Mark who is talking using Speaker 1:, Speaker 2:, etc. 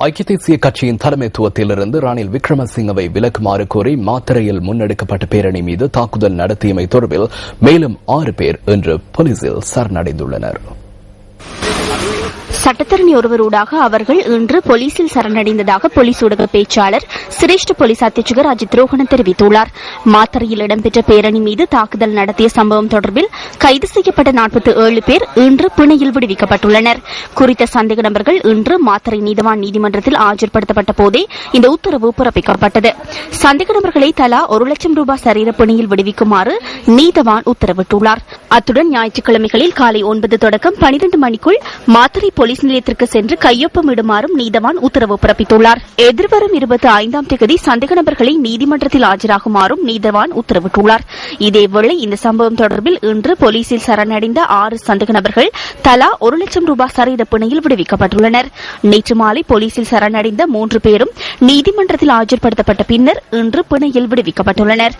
Speaker 1: ஐக்கிய தேசிய கட்சியின் தலைமைத்துவத்திலிருந்து ரணில் விக்ரமசிங்கவை விலக்குமாறு கோரி மாத்தறையில் முன்னெடுக்கப்பட்ட பேரணி மீது தாக்குதல் நடத்தியமை தொடர்பில் மேலும் 6 பேர் இன்று போலீசில் சரணடைந்துள்ளனர்.
Speaker 2: சட்டத்தரணி ஒருவரூடாக அவர்கள் இன்று போலீசில் சரணடைந்ததாக போலீஸ் ஊடக பேச்சாளர் சிரேஷ்ட போலீஸ் அத்தியட்சகர் அஜித் ரோஹணன் தெரிவித்துள்ளார். மாத்தறையில் இடம்பெற்ற பேரணி மீது தாக்குதல் நடத்திய சம்பவம் தொடர்பில் கைது செய்யப்பட்ட 47 பேர் இன்று பிணையில் விடுவிக்கப்பட்டுள்ளனர். குறித்த சந்தேக நபர்கள் இன்று மாத்தறை நீதவான் நீதிமன்றத்தில் ஆஜர்படுத்தப்பட்ட போதே இந்த உத்தரவு பிறப்பிக்கப்பட்டது. சந்தேக நபர்களை தலா 1 லட்சம் ரூபாய் சரீர பிணையில் விடுவிக்குமாறு நீதவான் உத்தரவிட்டுள்ளார். அத்துடன் ஞாயிற்றுக்கிழமைகளில் காலை 9 தொடக்கம் 12 மணிக்குள் மாத்தறை போலீஸ் நிலையத்திற்கு சென்று கையொப்பமிடுமாறும் நீதவான் உத்தரவு பிறப்பித்துள்ளார். எதிர்வரும் 25ஆம் தேதி சந்தேக நபர்களை நீதிமன்றத்தில் ஆஜராகுமாறும் நீதவான் உத்தரவிட்டுள்ளார். இதேவேளை இந்த சம்பவம் தொடர்பில் இன்று போலீசில் சரணடைந்த 6 சந்தேக நபர்கள் தலா 1 லட்சம் ரூபாய் சரீர பிணையில் விடுவிக்கப்பட்டுள்ளனர். நேற்று மாலை போலீசில் சரணடைந்த 3 பேரும் நீதிமன்றத்தில் ஆஜர்படுத்தப்பட்ட பின்னர் இன்று பிணையில் விடுவிக்கப்பட்டுள்ளனர்.